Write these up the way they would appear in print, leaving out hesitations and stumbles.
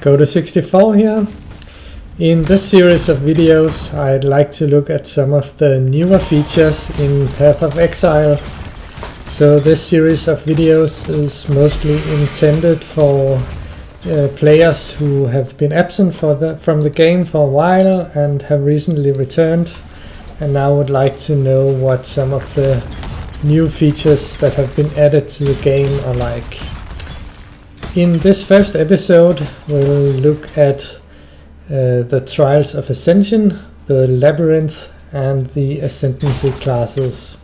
Go to 64 here. In this series of videos I'd like to look at some of the newer features in Path of Exile. So this series of videos is mostly intended for players who have been absent from the game for a while and have recently returned and now would like to know what some of the new features that have been added to the game are like. In this first episode we'll look at the Trials of Ascension, the Labyrinth and the Ascendancy classes.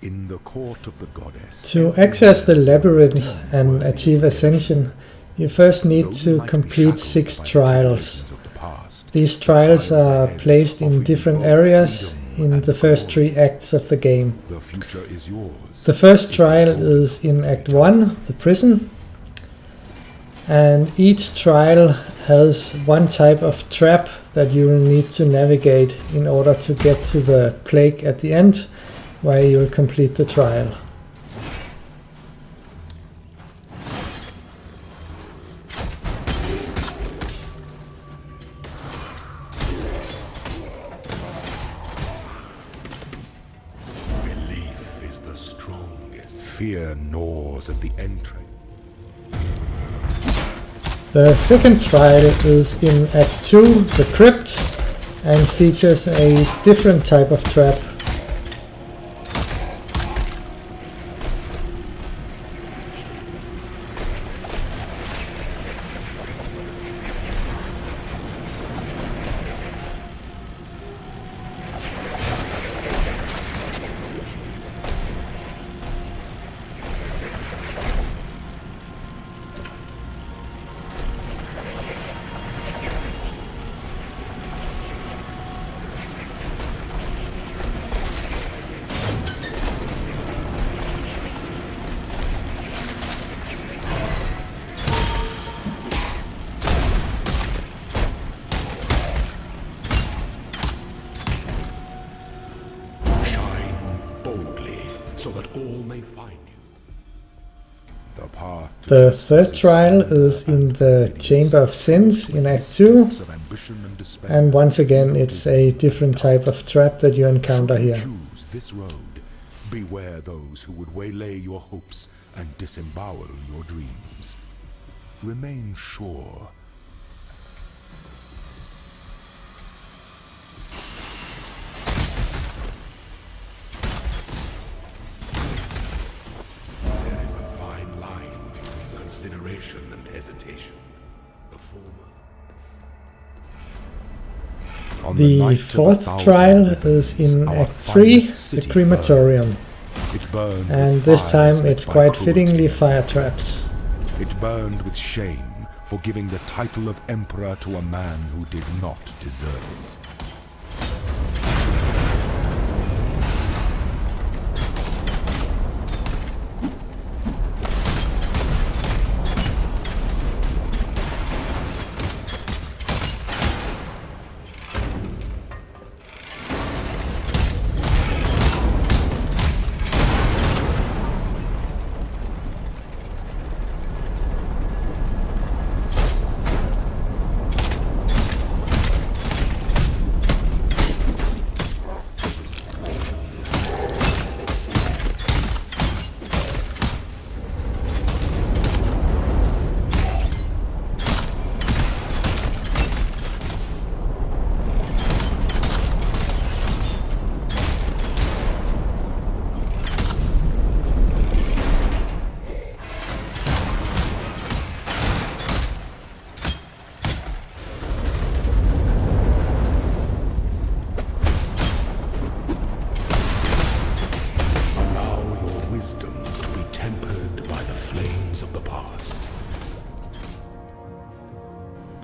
In the court of the goddess. To access the Labyrinth and achieve Ascension, you first need to complete 6 trials. These trials are placed in different areas in the first 3 acts of the game. The future is yours. The first trial is in Act 1, the prison, and each trial has one type of trap that you will need to navigate in order to get to the plague at the end, where you will complete the trial. Belief is the strongest. Fear gnaws at the entry. The second trial is in Act 2, the Crypt, and features a different type of trap. So that all may find you. The path to The third trial is in the Chamber of Sins in Act 2, of ambition and despair. and once again it's a different type of trap that you encounter here. Choose this road. Beware those who would waylay your hopes and disembowel your dreams. Remain sure. There is a fine line between consideration and hesitation. The former. On The night of fourth 1,000 trial weapons, is in our Act 3, finest the city Crematorium, burned. It burned and with this fires time lit it's by quite cruelty. fittingly fire traps. It burned with shame for giving the title of emperor to a man who did not deserve it.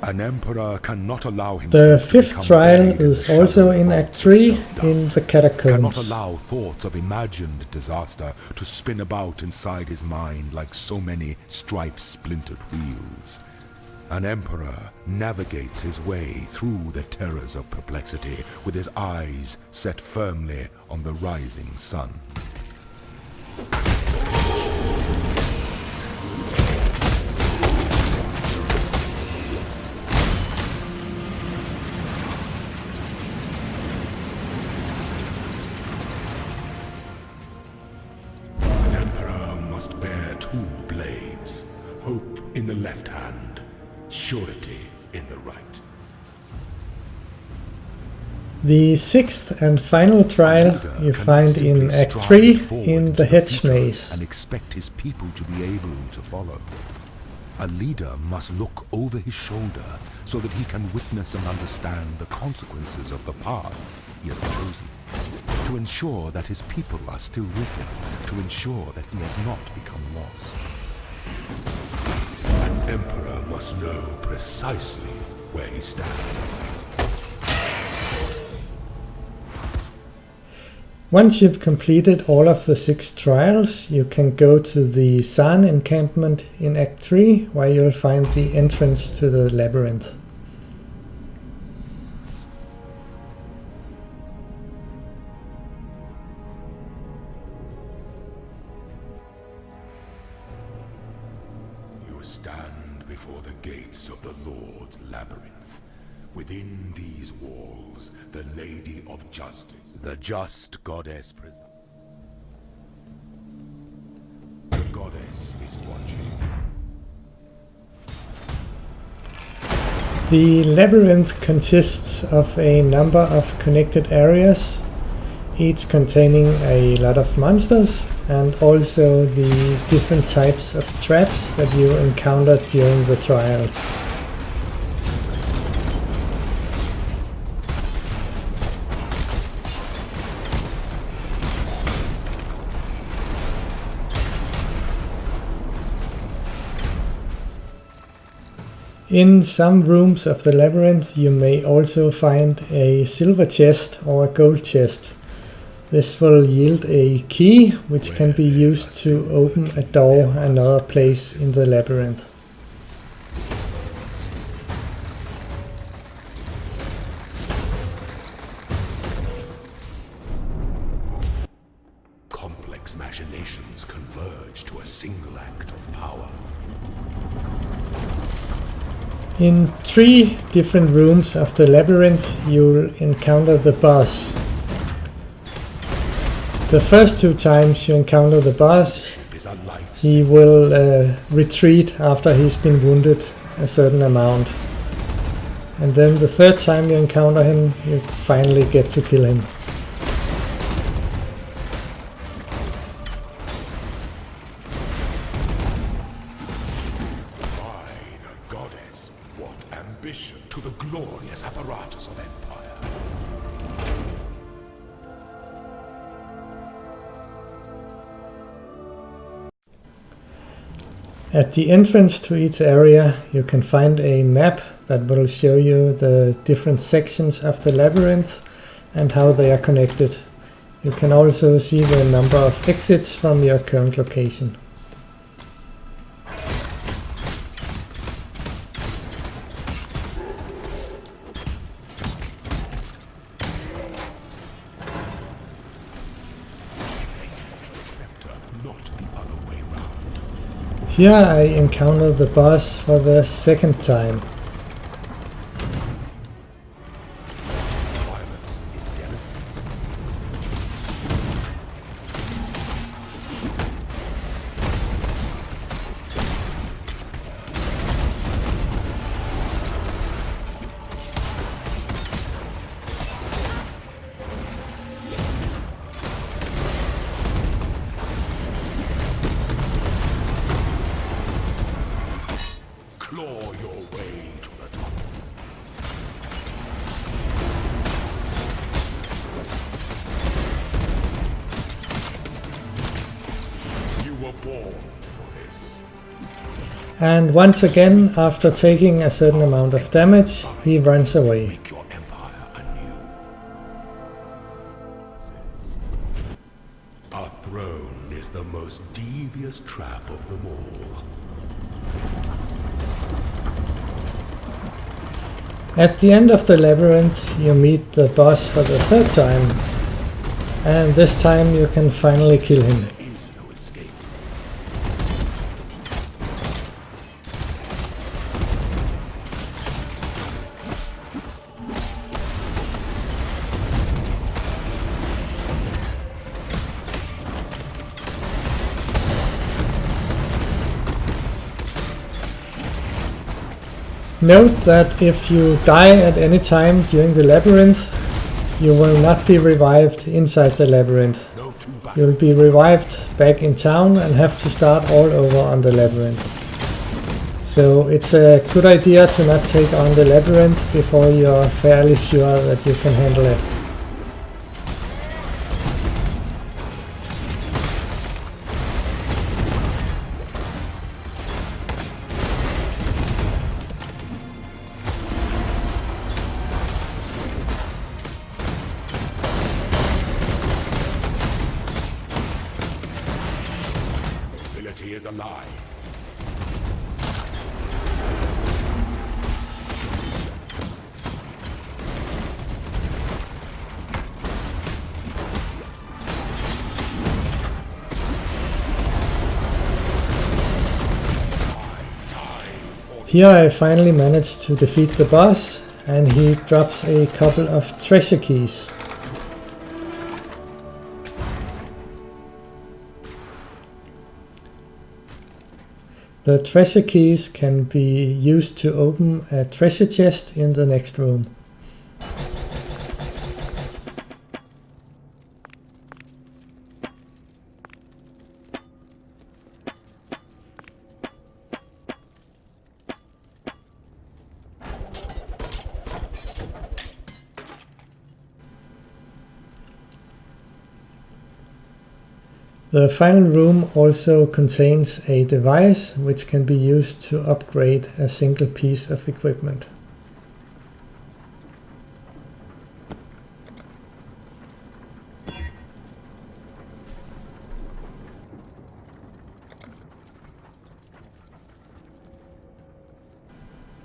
An emperor cannot allow himself The to fifth become trial buried in is the also shadow in of Act 3 self-doubt. in the Cannot Catacombs. allow thoughts of imagined disaster to spin about inside his mind like so many strife-splintered wheels. An emperor navigates his way through the terrors of perplexity with his eyes set firmly on the rising sun. two blades. Hope in the left hand, surety in the right. The sixth and final trial you find in Act 3 in the Hedge Maze. And expect his people to be able to follow. A leader must look over his shoulder so that he can witness and understand the consequences of the path he has chosen. To ensure that his people are still with him, to ensure that he has not become lost. An emperor must know precisely where he stands. Once you've completed all of the 6 trials, you can go to the Zaan encampment in Act 3, where you'll find the entrance to the Labyrinth. You stand before the gates of the Lord's Labyrinth. Within these walls, the Lady of Justice, the just goddess presides. The goddess is watching. The labyrinth consists of a number of connected areas, each containing a lot of monsters, and also the different types of traps that you encounter during the trials. In some rooms of the labyrinth you may also find a silver chest or a gold chest. This will yield a key which can be used to open a door another place in the labyrinth. Complex machinations converge to a single act of power. In 3 different rooms of the labyrinth you'll encounter the boss. The first 2 times you encounter the boss, he will retreat after he's been wounded a certain amount. And then the 3rd time you encounter him, you finally get to kill him. To the glorious apparatus of empire. At the entrance to each area you can find a map that will show you the different sections of the labyrinth and how they are connected. You can also see the number of exits from your current location. Here I encounter the boss for the 2nd time. And once again, after taking a certain amount of damage, he runs away. Our throne is the most devious trap of them all. At the end of the labyrinth, you meet the boss for the 3rd time, and this time you can finally kill him. Note that if you die at any time during the labyrinth, you will not be revived inside the labyrinth. You'll be revived back in town and have to start all over on the labyrinth. So it's a good idea to not take on the labyrinth before you're fairly sure that you can handle it. Is a lie. Here I finally managed to defeat the boss, and he drops a couple of treasure keys. The treasure keys can be used to open a treasure chest in the next room. The final room also contains a device which can be used to upgrade a single piece of equipment.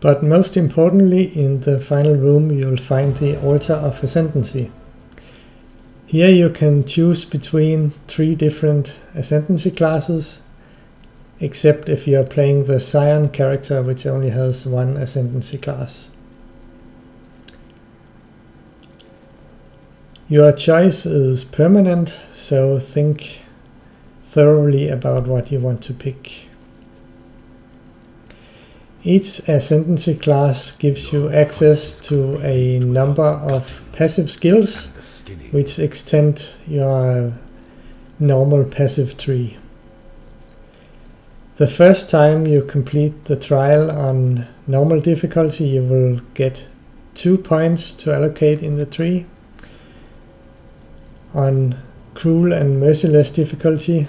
But most importantly, in the final room you'll find the Altar of Ascendancy. Here you can choose between 3 different Ascendancy classes, except if you are playing the Scion character, which only has 1 Ascendancy class. Your choice is permanent, so think thoroughly about what you want to pick. Each Ascendancy class gives you access to a number of passive skills, which extend your normal passive tree. The first time you complete the trial on normal difficulty, you will get 2 points to allocate in the tree. On cruel and merciless difficulty,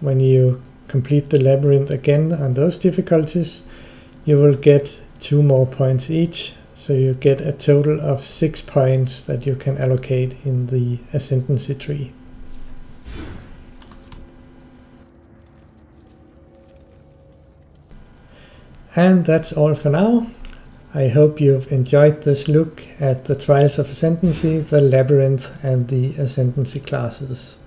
when you complete the labyrinth again on those difficulties, you will get 2 more points each, so you get a total of 6 points that you can allocate in the Ascendancy tree. And that's all for now. I hope you've enjoyed this look at the Trials of Ascendancy, the Labyrinth and the Ascendancy classes.